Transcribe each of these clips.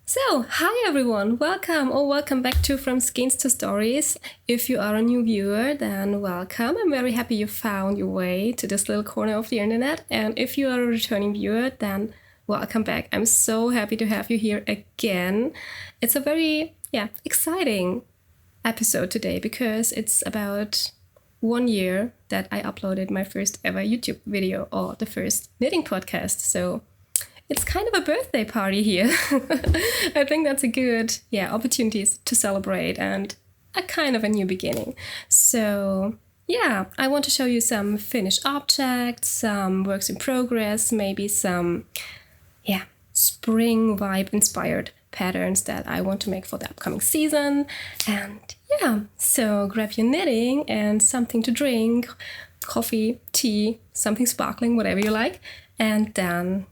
So, hi everyone, welcome back to From Skeins to Stories. If you are a new viewer, then welcome. I'm very happy you found your way to this little corner of the internet. And if you are a returning viewer, then welcome back. I'm so happy to have you here again. It's a very, exciting episode today because it's about 1 year that I uploaded my first ever YouTube video or the first knitting podcast. So it's kind of a birthday party here. I think that's a good, opportunity to celebrate and a kind of a new beginning. So, I want to show you some finished objects, some works in progress, maybe some, spring vibe inspired patterns that I want to make for the upcoming season. And so grab your knitting and something to drink, coffee, tea, something sparkling, whatever you like. And then,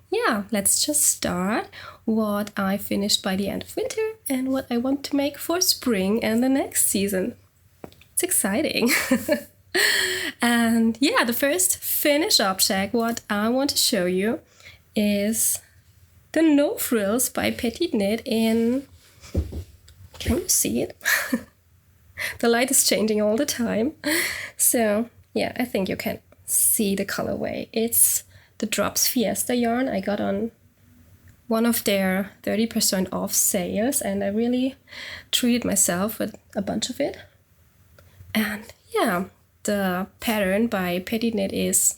let's just start what I finished by the end of winter and what I want to make for spring and the next season. It's exciting. And the first finished object, what I want to show you is the No Frills by Petite Knit in, can you see it? The light is changing all the time. So, I think you can see the colorway. It's the Drops Fiesta yarn I got on one of their 30% off sales, and I really treated myself with a bunch of it. And the pattern by Petite Knit is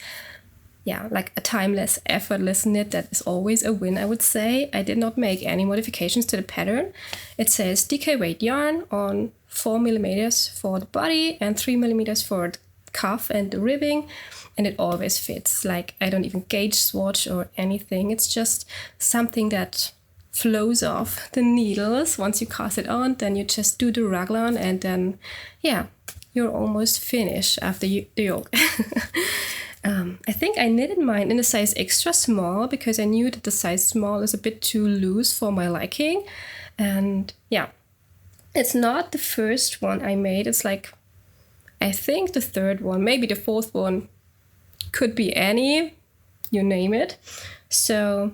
like a timeless, effortless knit that is always a win, I would say. I did not make any modifications to the pattern. It says DK weight yarn on 4mm for the body and 3mm for the cuff and the ribbing. And it always fits. Like, I don't even gauge swatch or anything. It's just something that flows off the needles. Once you cast it on, then you just do the raglan, and then, you're almost finished after the yoke. I think I knitted mine in a size extra small because I knew that the size small is a bit too loose for my liking. And it's not the first one I made. It's like, I think the third one, maybe the fourth one. Could be any, you name it. So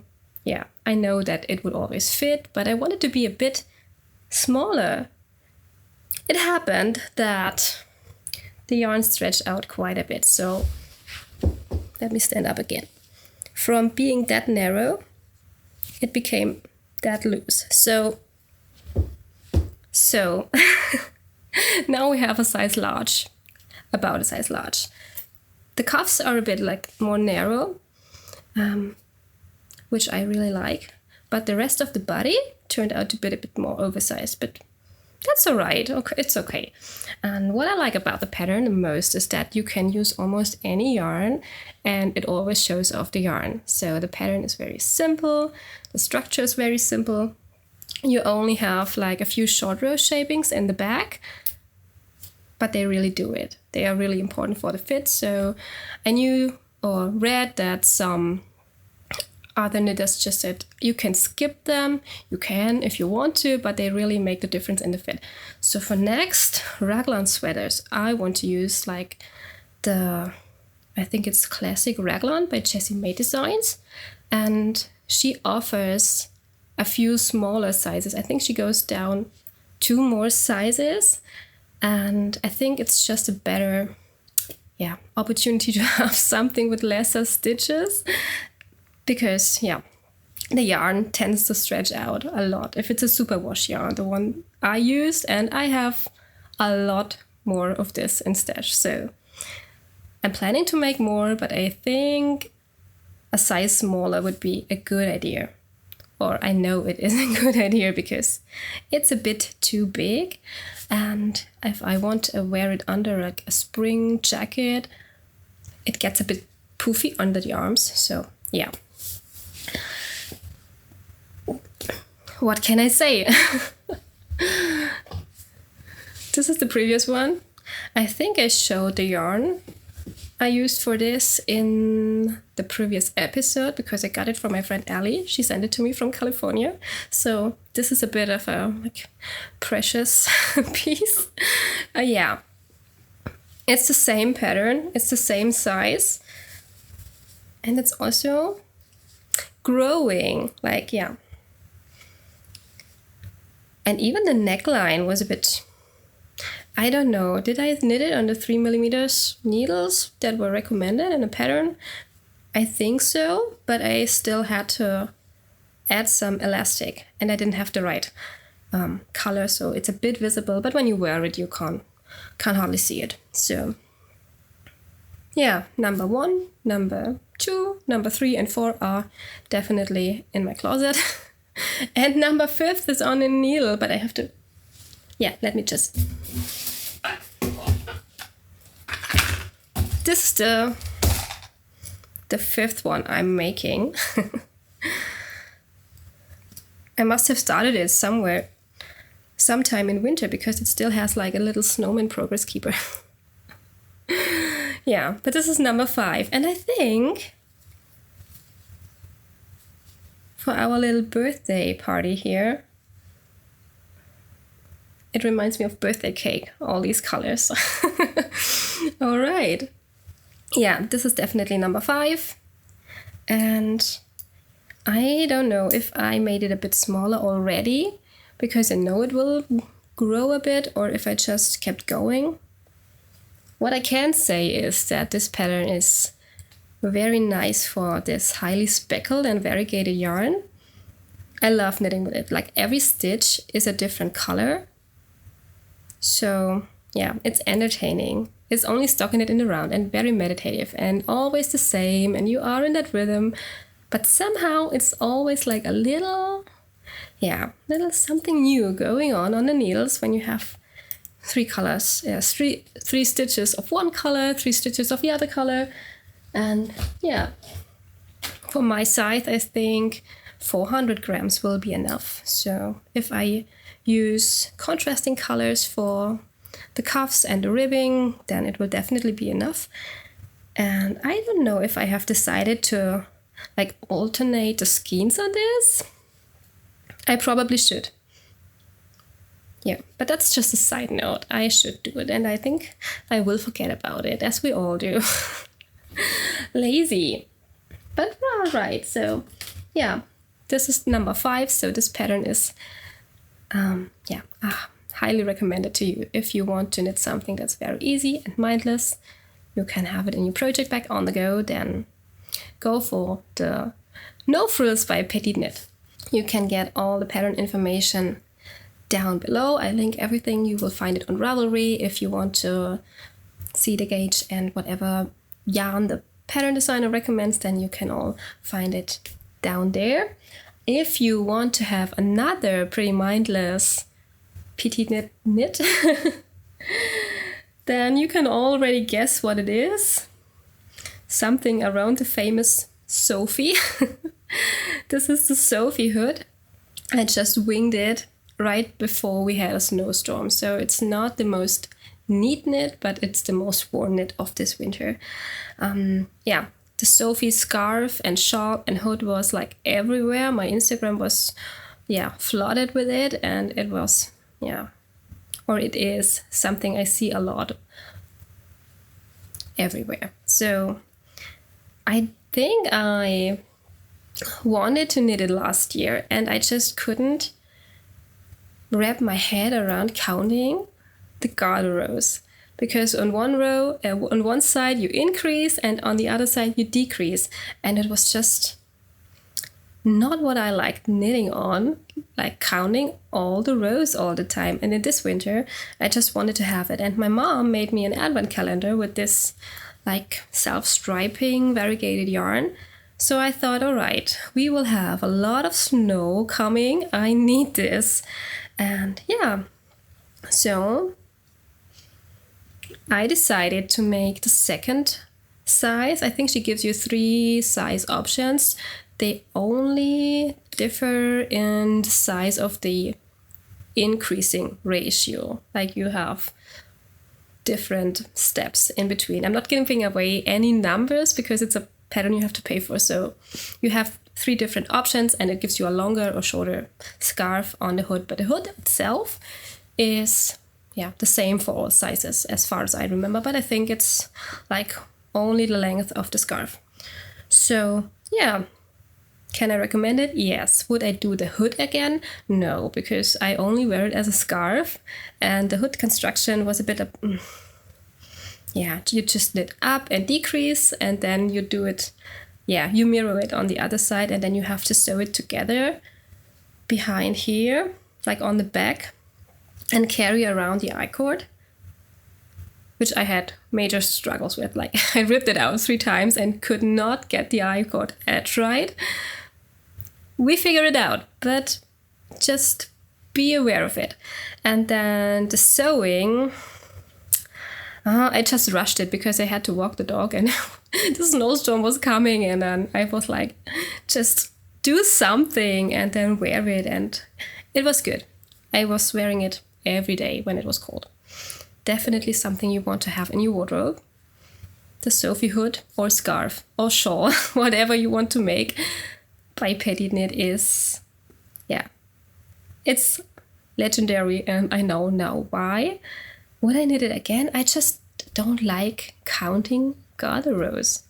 I know that it would always fit, but I wanted to be a bit smaller. It happened that the yarn stretched out quite a bit. So let me stand up again. From being that narrow, it became that loose. So now we have a size large, about a size large. The cuffs are a bit like more narrow, which I really like. But the rest of the body turned out to be a bit more oversized. But that's all right. Okay, it's okay. And what I like about the pattern the most is that you can use almost any yarn and it always shows off the yarn. So the pattern is very simple. The structure is very simple. You only have like a few short row shapings in the back, but they really do it. They are really important for the fit. So I knew or read that some other knitters just said you can skip them. You can if you want to, but they really make the difference in the fit. So for next raglan sweaters, I want to use like I think it's Classic Raglan by Jessie May Designs. And she offers a few smaller sizes. I think she goes down 2 more sizes. And I think it's just a better, opportunity to have something with lesser stitches because, the yarn tends to stretch out a lot. If it's a superwash yarn, the one I used, and I have a lot more of this in stash. So I'm planning to make more, but I think a size smaller would be a good idea. Or I know it is a good idea because it's a bit too big. And if I want to wear it under like a spring jacket, it gets a bit poofy under the arms. So what can I say? This is the previous one. I think I showed the yarn I used for this in the previous episode because I got it from my friend Ali. She sent it to me from California. So this is a bit of a precious piece. It's the same pattern. It's the same size. And it's also growing. And even the neckline was a bit, I don't know, did I knit it on the 3mm needles that were recommended in a pattern? I think so, but I still had to add some elastic, and I didn't have the right color, so it's a bit visible, but when you wear it, you can't hardly see it. So yeah, number 1, number 2, number 3 and 4 are definitely in my closet. And number 5 is on a needle, but I have to, yeah, let me just, this is the 5th one I'm making. I must have started it sometime in winter, because it still has like a little snowman progress keeper. Yeah, but this is number 5. And I think for our little birthday party here, it reminds me of birthday cake, all these colors. All right. Yeah, this is definitely number 5. And I don't know if I made it a bit smaller already, because I know it will grow a bit, or if I just kept going. What I can say is that this pattern is very nice for this highly speckled and variegated yarn. I love knitting with it. Like, every stitch is a different color. So yeah, it's entertaining. It's only stockinette in the round and very meditative and always the same, and you are in that rhythm. But somehow it's always like a little something new going on the needles when you have 3 colors. Yeah, three stitches of one color, 3 stitches of the other color. And yeah, for my size, I think 400 grams will be enough. So if I use contrasting colors for the cuffs and the ribbing, then it will definitely be enough. And I don't know if I have decided to like alternate the skeins on this. I probably should. Yeah, but that's just a side note. I should do it, and I think I will forget about it, as we all do. Lazy. But all right, so yeah, this is number 5. So this pattern is, highly recommended to you. If you want to knit something that's very easy and mindless, you can have it in your project bag on the go, then go for the No Frills by Petite Knit. You can get all the pattern information down below. I link everything. You will find it on Ravelry if you want to see the gauge and whatever yarn the pattern designer recommends, then you can all find it down there. If you want to have another pretty mindless petite knit, then you can already guess what it is. Something around the famous Sophie. This is the Sophie Hood. I just winged it right before we had a snowstorm, so it's not the most neat knit, but it's the most worn knit of this winter. The Sophie scarf and shawl and hood was like everywhere. My Instagram was flooded with it, and it was it is something I see a lot everywhere. So I think I wanted to knit it last year, and I just couldn't wrap my head around counting the garter rows, because on one row, on one side you increase and on the other side you decrease, and it was just not what I liked knitting on, like counting all the rows all the time. And in this winter I just wanted to have it, and my mom made me an advent calendar with this like self-striping variegated yarn. So I thought, all right, we will have a lot of snow coming, I need this. And so I decided to make the second size. I think she gives you 3 size options. They only differ in the size of the increasing ratio. Like, you have different steps in between. I'm not giving away any numbers because it's a pattern you have to pay for. So you have 3 different options, and it gives you a longer or shorter scarf on the hood. But the hood itself is the same for all sizes as far as I remember, but I think it's like only the length of the scarf. So Can I recommend it? Yes. Would I do the hood again? No, because I only wear it as a scarf, and the hood construction was a bit of, you just knit up and decrease, and then you do it, you mirror it on the other side, and then you have to sew it together behind here, like on the back, and carry around the I-cord, which I had major struggles with. Like, I ripped it out 3 times and could not get the I-cord edge right. We figured it out, but just be aware of it. And then the sewing, I just rushed it because I had to walk the dog, and the snowstorm was coming, and then I was like, just do something and then wear it, and it was good. I was wearing it every day when it was cold. Definitely something you want to have in your wardrobe. The Sophie Hood or scarf or shawl, whatever you want to make by Petit Knit is, it's legendary, and I know now why. Would I knit it again? I just don't like counting garter rows.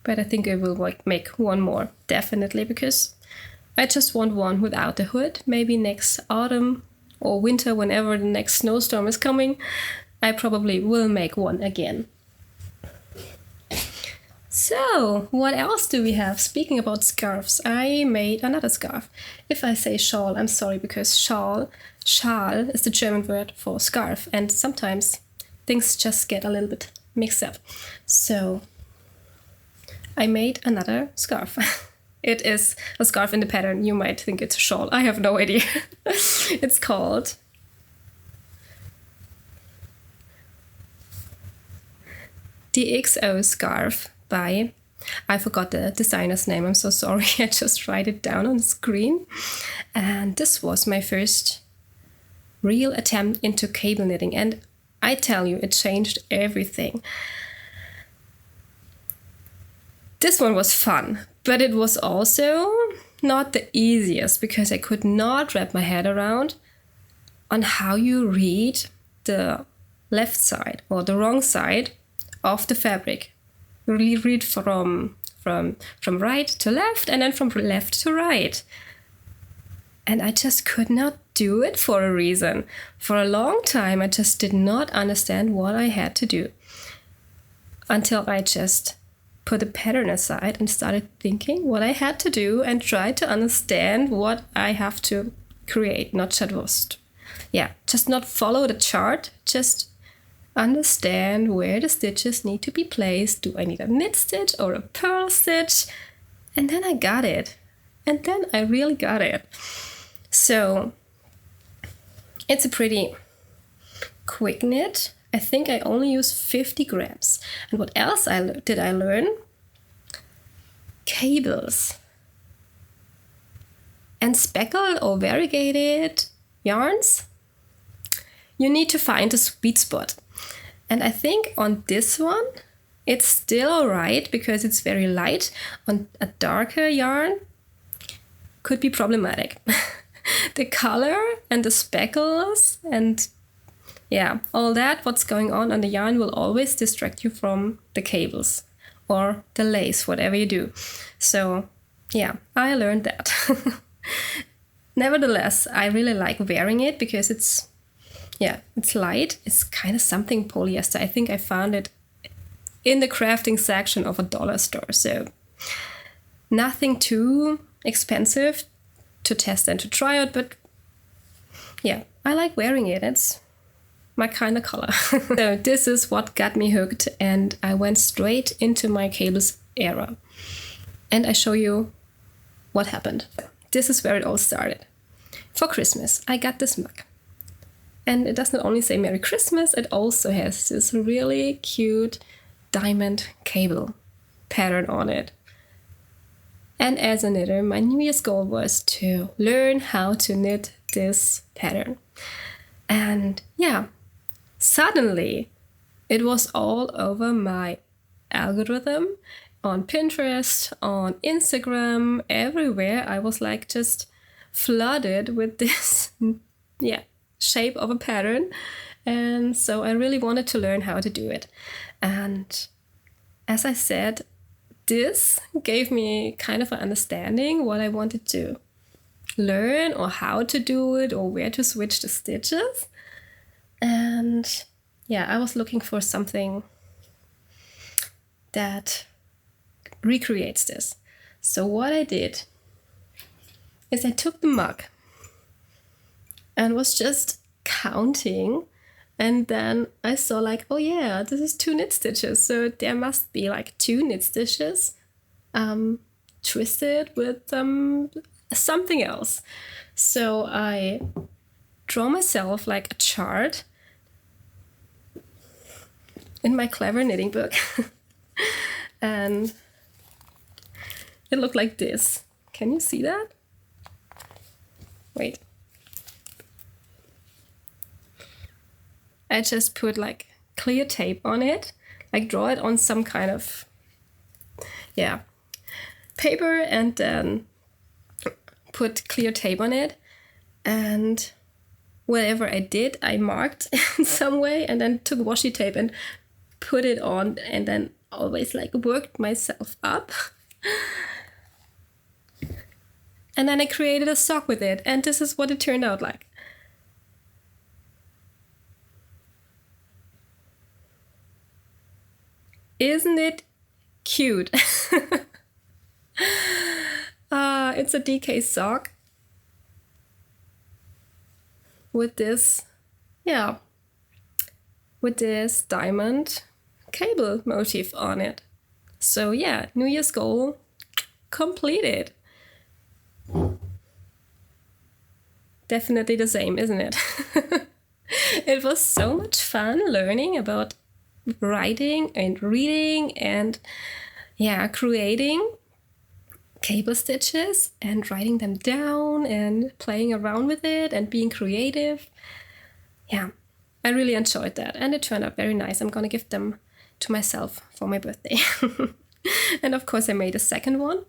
But I think I will make one more, definitely, because I just want one without the hood. Maybe next autumn or winter, whenever the next snowstorm is coming, I probably will make one again. So, what else do we have? Speaking about scarves, I made another scarf. If I say shawl, I'm sorry, because schal is the German word for scarf, and sometimes things just get a little bit mixed up. So, I made another scarf. It is a scarf in the pattern. You might think it's a shawl. I have no idea. It's called the XO scarf by, I forgot the designer's name. I'm so sorry. I just write it down on the screen. And this was my first real attempt into cable knitting. And I tell you, it changed everything. This one was fun, but it was also not the easiest because I could not wrap my head around on how you read the left side or the wrong side of the fabric. You read from right to left and then from left to right. And I just could not do it for a reason. For a long time, I just did not understand what I had to do until I just put the pattern aside and started thinking what I had to do and tried to understand what I have to create, not just not follow the chart, just understand where the stitches need to be placed. Do I need a knit stitch or a purl stitch? And then I got it. And then I really got it. So it's a pretty quick knit. I think I only use 50 grams. And what else did I learn? Cables. And speckled or variegated yarns. You need to find a sweet spot. And I think on this one, it's still alright because it's very light. On a darker yarn, could be problematic. The color and the speckles and all that, what's going on the yarn will always distract you from the cables or the lace, whatever you do. So I learned that. Nevertheless, I really like wearing it because it's light. It's kind of something polyester. I think I found it in the crafting section of a dollar store. So nothing too expensive to test and to try out, but I like wearing it. It's my kind of color. So this is what got me hooked, and I went straight into my cables era. And I show you what happened. This is where it all started. For Christmas, I got this mug. And it does not only say Merry Christmas, it also has this really cute diamond cable pattern on it. And as a knitter, my New Year's goal was to learn how to knit this pattern. And suddenly it was all over my algorithm on Pinterest, on Instagram, everywhere. I was like just flooded with this shape of a pattern. And so I really wanted to learn how to do it. And as I said, this gave me kind of an understanding what I wanted to learn or how to do it or where to switch the stitches. And yeah, I was looking for something that recreates this. So what I did is I took the mug and was just counting, and then I saw like, oh yeah, this is 2 knit stitches, so there must be like 2 knit stitches twisted with something else. So I draw myself like a chart in my clever knitting book and it looked like this. Can you see that? Wait. I just put like clear tape on it, like draw it on some kind of, paper, and then put clear tape on it. And whatever I did, I marked in some way and then took washi tape and put it on, and then always like worked myself up. And then I created a sock with it, and this is what it turned out like. Isn't it cute? It's a DK sock with this, with this diamond cable motif on it. So yeah, New Year's goal completed. Definitely the same, isn't it? It was so much fun learning about writing and reading and creating cable stitches and writing them down and playing around with it and being creative. Yeah, I really enjoyed that, and it turned out very nice. I'm gonna give them to myself for my birthday. And of course I made a second one.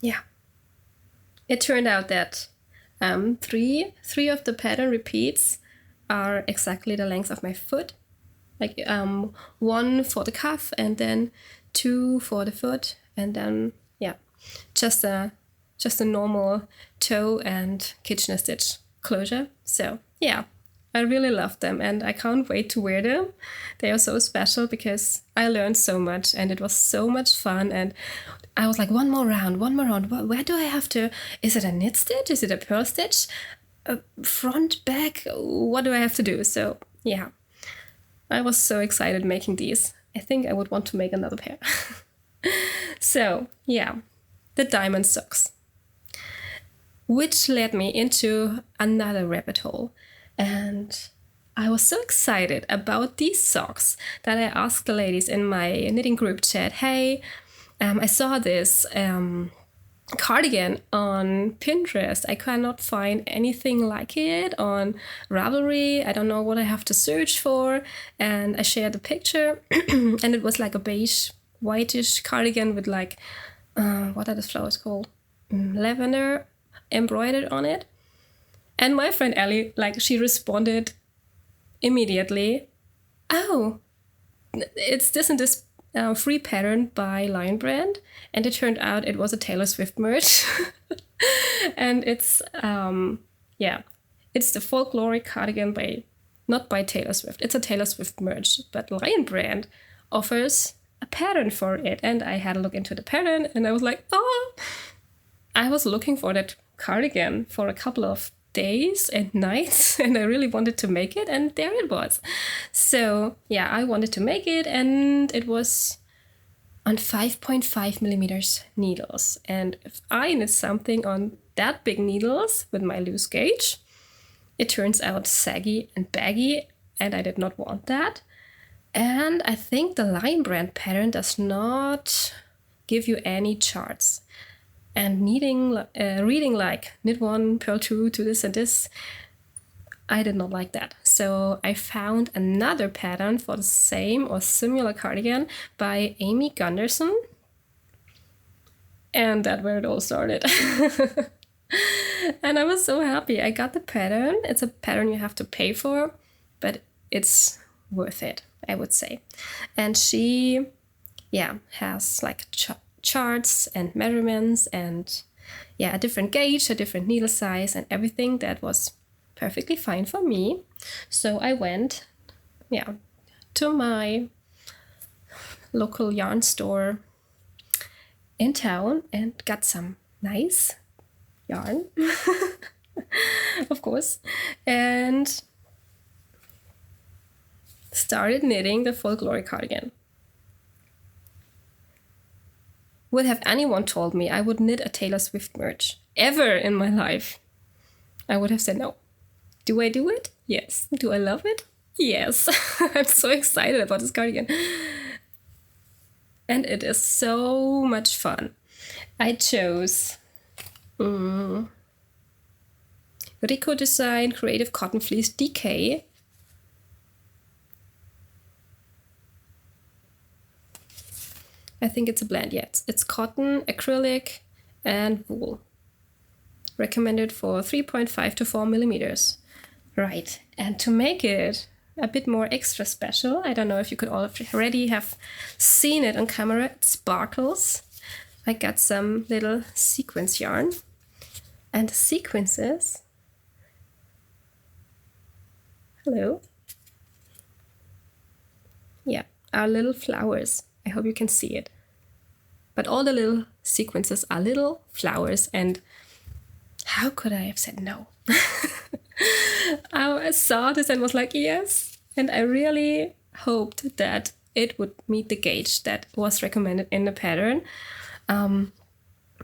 Yeah, it turned out that three of the pattern repeats are exactly the length of my foot, like 1 for the cuff and then 2 for the foot, and then just a normal toe and Kitchener stitch closure. So yeah, I really love them and I can't wait to wear them. They are so special because I learned so much and it was so much fun, and I was like, one more round. Where do I have to, is it a knit stitch? Is it a purl stitch? Front, back, what do I have to do? So yeah, I was so excited making these. I think I would want to make another pair. So yeah, the diamond socks, which led me into another rabbit hole. And I was so excited about these socks that I asked the ladies in my knitting group chat, hey, I saw this cardigan on Pinterest. I cannot find anything like it on Ravelry. I don't know what I have to search for. And I shared the picture and it was like a beige, whitish cardigan with like, what are the flowers called? Lavender embroidered on it. And my friend Ellie, like, she responded immediately, oh, it's this and this free pattern by Lionbrand, and it turned out it was a Taylor Swift merch. And it's it's the Folklore cardigan not by Taylor Swift. It's a Taylor Swift merch, but Lionbrand offers a pattern for it, and I had a look into the pattern and I was like, oh, I was looking for that cardigan for a couple of days and nights, and I really wanted to make it, and there it was. So yeah, I wanted to make it, and it was on 5.5 millimeters needles. And if I knit something on that big needles with my loose gauge, it turns out saggy and baggy, and I did not want that. And I think the Lionbrand pattern does not give you any charts. And reading like knit 1, purl 2 to this and this, I did not like that. So I found another pattern for the same or similar cardigan by Amy Gunderson. And that's where it all started. And I was so happy. I got the pattern. It's a pattern you have to pay for, but it's worth it, I would say. And she has like charts and measurements and a different gauge, a different needle size and everything. That was perfectly fine for me. So I went to my local yarn store in town and got some nice yarn, of course, and started knitting the Folklore cardigan. Would have anyone told me I would knit a Taylor Swift merch ever in my life, I would have said no. Do I do it? Yes. Do I love it? Yes. I'm so excited about this cardigan. And it is so much fun. I chose Rico Design Creative Cotton Fleece DK. I think it's a blend, yes. It's cotton, acrylic, and wool. Recommended for 3.5 to 4 millimeters. Right, and to make it a bit more extra special, I don't know if you could already have seen it on camera, it sparkles. I got some little sequence yarn. And the sequences, hello, are little flowers. I hope you can see it. But all the little sequences are little flowers, and how could I have said no? I saw this and was like, yes. And I really hoped that it would meet the gauge that was recommended in the pattern,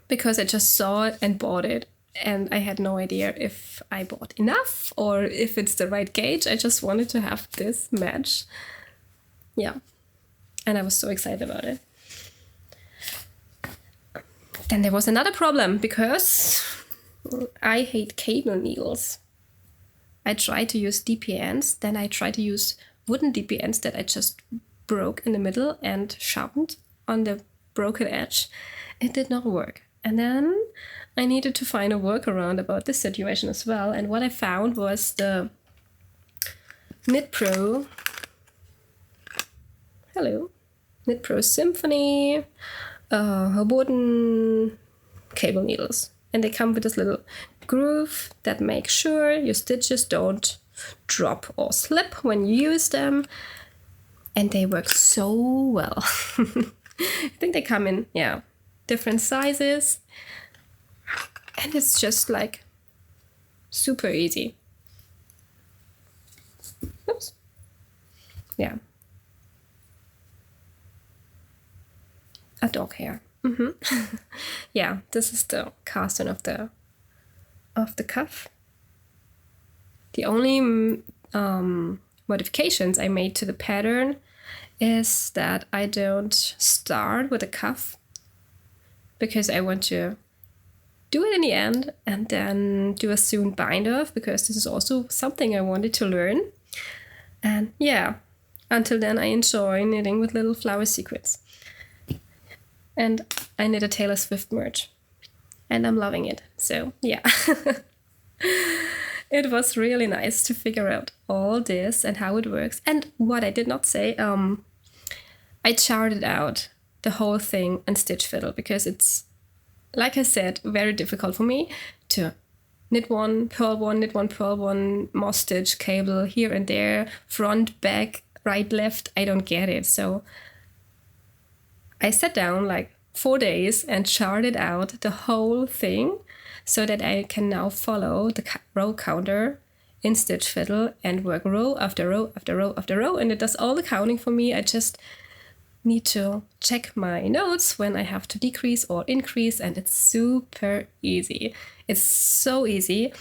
because I just saw it and bought it. And I had no idea if I bought enough or if it's the right gauge. I just wanted to have this match. Yeah. And I was so excited about it. Then there was another problem because I hate cable needles. I tried to use DPNs, then I tried to use wooden DPNs that I just broke in the middle and sharpened on the broken edge. It did not work. And then I needed to find a workaround about this situation as well. And what I found was the Knit Pro Symphony wooden cable needles. And they come with this little groove that makes sure your stitches don't drop or slip when you use them. And they work so well. I think they come in, different sizes. And it's just like super easy. Oops. Yeah. A dog hair. Yeah, this is the casting of the cuff. The only modifications I made to the pattern is that I don't start with a cuff because I want to do it in the end and then do a sewn bind off, because this is also something I wanted to learn. And until then I enjoy knitting with little flower sequins. And I knit a Taylor Swift merch and I'm loving it. So it was really nice to figure out all this and how it works. And what I did not say, I charted out the whole thing in stitch fiddle, because it's, like I said, very difficult for me to knit one, purl one, knit one, purl one, moss stitch, cable here and there, front, back, right, left. I don't get it. So I sat down like 4 days and charted out the whole thing so that I can now follow the row counter in stitch fiddle and work row after row after row after row. And it does all the counting for me. I just need to check my notes when I have to decrease or increase, and it's super easy. It's so easy.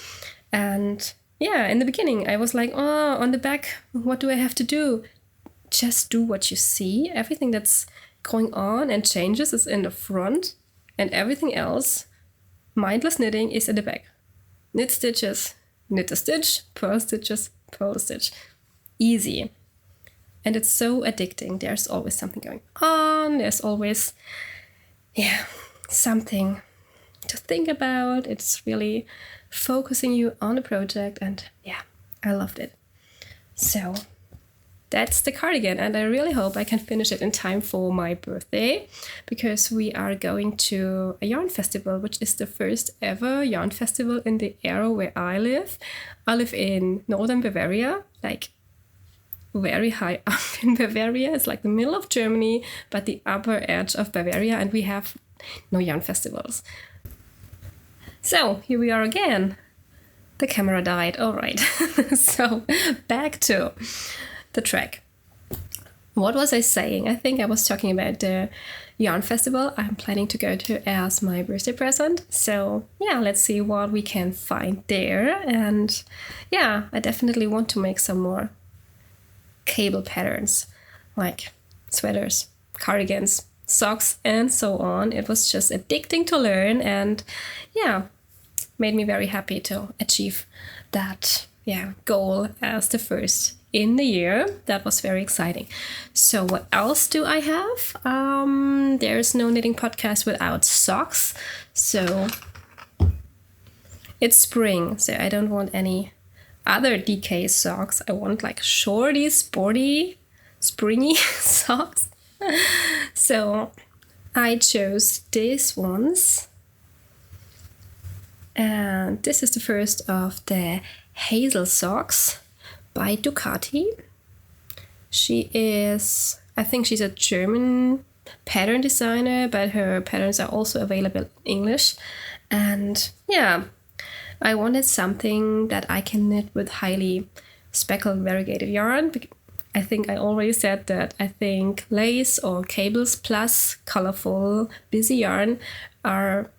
And in the beginning I was like, oh, on the back, what do I have to do? Just do what you see. Everything that's going on and changes is in the front, and everything else, mindless knitting, is in the back. Knit stitches, knit a stitch, purl stitches, purl a stitch. Easy. And it's so addicting. There's always something going on. There's always, something to think about. It's really focusing you on the project, and I loved it. So that's the cardigan, and I really hope I can finish it in time for my birthday, because we are going to a yarn festival, which is the first ever yarn festival in the area where I live. I live in northern Bavaria, like very high up in Bavaria. It's like the middle of Germany, but the upper edge of Bavaria, and we have no yarn festivals. So here we are again. The camera died. All right. So back to the track. What was I saying? I think I was talking about the yarn festival I'm planning to go to as my birthday present. So yeah, let's see what we can find there. And yeah, I definitely want to make some more cable patterns, like sweaters, cardigans, socks, and so on. It was just addicting to learn, and yeah, made me very happy to achieve that goal as the first in the year. That was very exciting. So what else do I have? There's no knitting podcast without socks. So it's spring, so I don't want any other DK socks. I want like shorty, sporty, springy socks. So I chose these ones. And this is the first of the Hazle socks by Ducati. I think she's a German pattern designer, but her patterns are also available in English. And yeah, I wanted something that I can knit with highly speckled variegated yarn. I think I already said that I think lace or cables plus colorful busy yarn are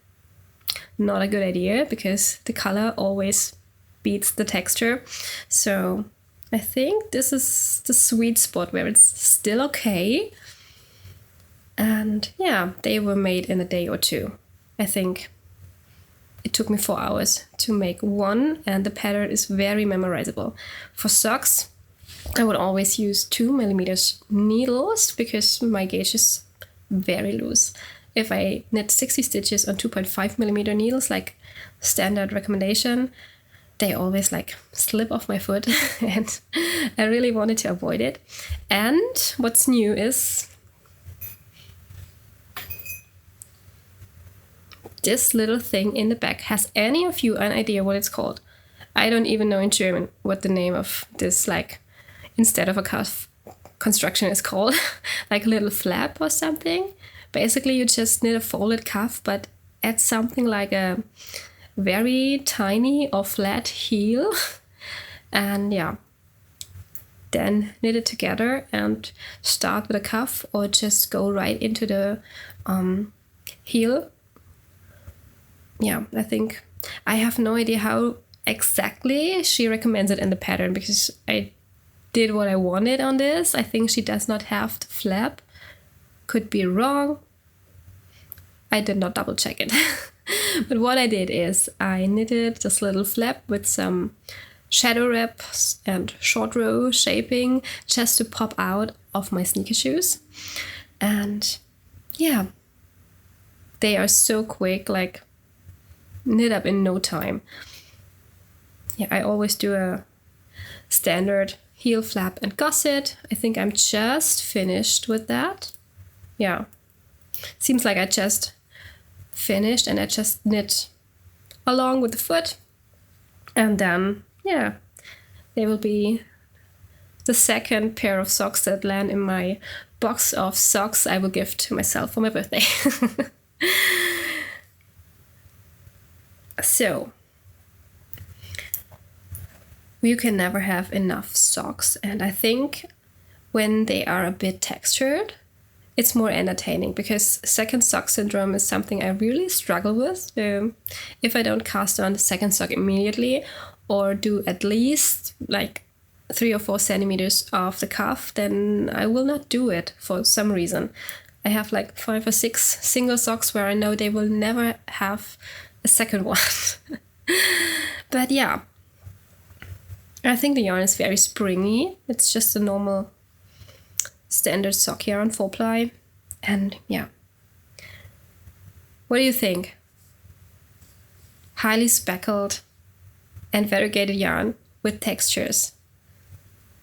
not a good idea, because the color always beats the texture. So I think this is the sweet spot where it's still okay. And yeah, they were made in a day or two. I think it took me 4 hours to make one, and the pattern is very memorizable. For socks, I would always use 2mm needles, because my gauge is very loose. If I knit 60 stitches on 2.5mm needles, like standard recommendation, they always like slip off my foot, and I really wanted to avoid it. And what's new is this little thing in the back. Has any of you an idea what it's called? I don't even know in German what the name of this, like, instead of a cuff construction is called. Like a little flap or something. Basically, you just knit a folded cuff, but add something like a very tiny or flat heel. And yeah, then knit it together and start with a cuff, or just go right into the heel. Yeah, I think I have no idea how exactly she recommends it in the pattern, because I did what I wanted on this. I think she does not have the flap. Could be wrong. I did not double check it. But what I did is I knitted this little flap with some shadow wraps and short row shaping just to pop out of my sneaker shoes. And yeah, they are so quick, like knit up in no time. Yeah, I always do a standard heel flap and gusset. I think I'm just finished with that. Yeah, seems like I just finished, and I just knit along with the foot, and then yeah, they will be the second pair of socks that land in my box of socks I will give to myself for my birthday. So you can never have enough socks, and I think when they are a bit textured, it's more entertaining, because second sock syndrome is something I really struggle with. If I don't cast on the second sock immediately, or do at least like 3 or 4 centimeters off the cuff, then I will not do it for some reason. I have like 5 or 6 single socks where I know they will never have a second one. But yeah, I think the yarn is very springy. It's just a normal standard sock yarn, 4-ply. And yeah, what do you think? Highly speckled and variegated yarn with textures.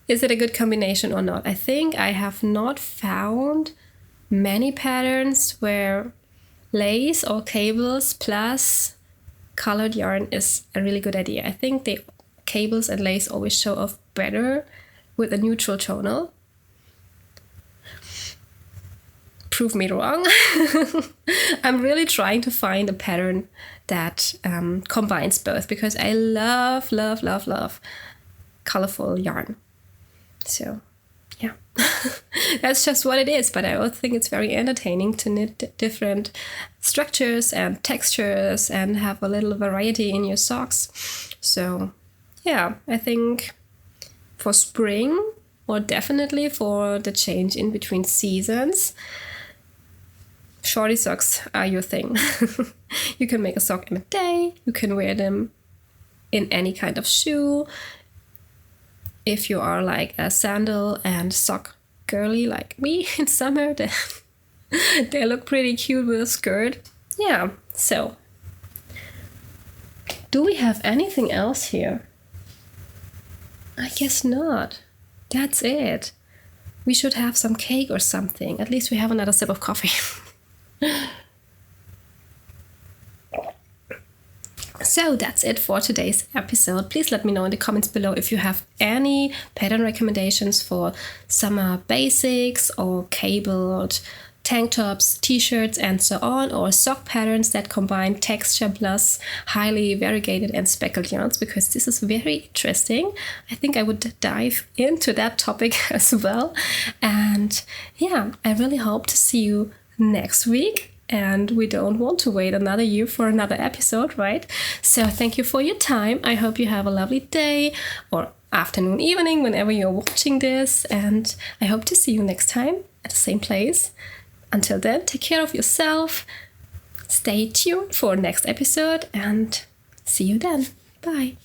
is it a good combination or not? I think I have not found many patterns where lace or cables plus colored yarn is a really good idea. I think the cables and lace always show off better with a neutral tonal. Prove me wrong. I'm really trying to find a pattern that combines both, because I love colorful yarn. So yeah, that's just what it is. But I also think it's very entertaining to knit different structures and textures and have a little variety in your socks. So yeah, I think for spring, or definitely for the change in between seasons, shorty socks are your thing. You can make a sock in a day. You can wear them in any kind of shoe. If you are like a sandal and sock girly like me in summer, then they look pretty cute with a skirt. Yeah, so do we have anything else here? I guess not. That's it. We should have some cake or something. At least we have another sip of coffee. So that's it for today's episode. Please let me know in the comments below if you have any pattern recommendations for summer basics or cabled tank tops, t-shirts and so on, or sock patterns that combine texture plus highly variegated and speckled yarns, because this is very interesting. I think I would dive into that topic as well. And yeah, I really hope to see you next week. And we don't want to wait another year for another episode, right? So thank you for your time. I hope you have a lovely day or afternoon, evening, whenever you're watching this. And I hope to see you next time at the same place. Until then, take care of yourself. Stay tuned for next episode and see you then. Bye.